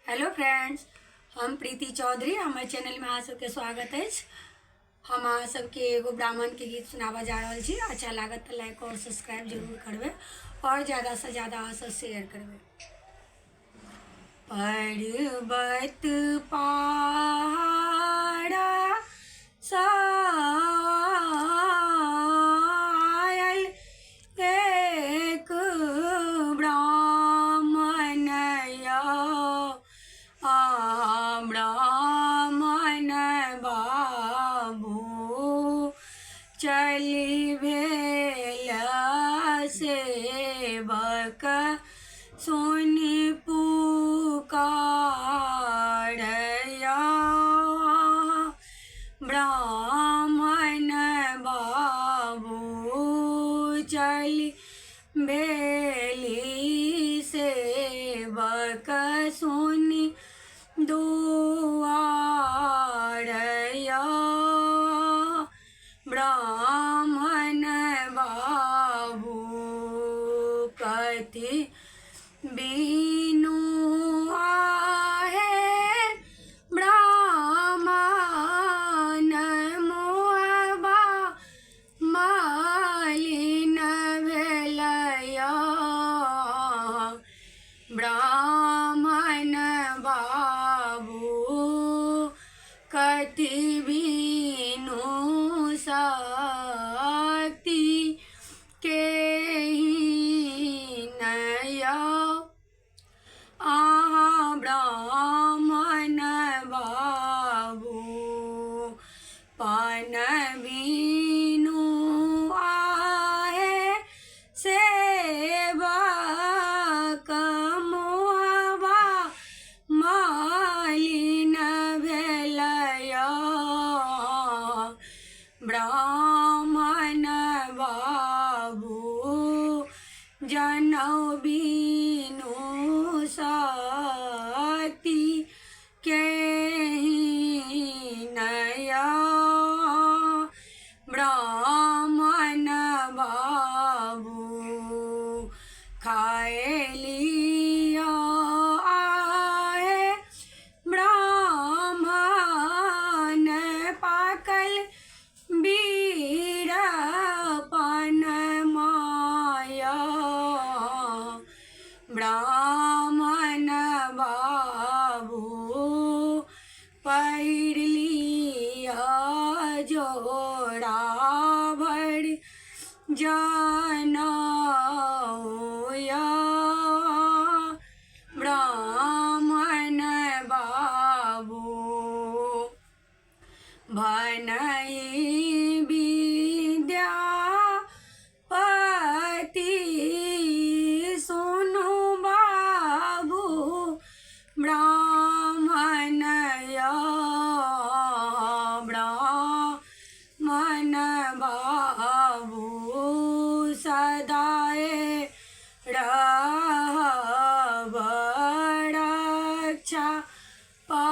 Hello friends, हम प्रीति चौधरी हमारे channel में अहाँ सबके स्वागत है। हम अहाँ सबके एगो ब्राह्मण के गीत सुनावा जा रहा छी। अच्छा लागत तो लाइक और सब्सक्राइब जरूर करबे और ज़्यादा से ज़्यादा अहाँ सब शेयर करबे। पर्वत पहाड़ा सायल एक ब्राह्मण ब्राह्मण बाबू चली भेल सेवक सुनि पुकारया ब्राह्मण बाबू चली भेली सेवक सुनि दुआरया ब्राह्मण बाबू कथि बीनु आहे ब्राह्मण मोहबा मालिन भेलया ब्राह्मण बाबू कथि बीनु शक्ति के नया ब्राह्मण बाबू पन बीनु आहे सेवक मोहबा मालिन भेलया ब्राह्मण बाबू जनौ बीनु शक्ति के नया ब्राह्मण बाबू खाए लिया आहे ब्राह्मण पाकल बीरपन माया ब्राह्मण बाबू पैर लिया जोड़ा भर जनौया ब्राह्मण बाबू भनहि विद्यापति सुनु बाबू ब्राह्मण ब्राह्मण बाबू सदाए रहब रक्षा पा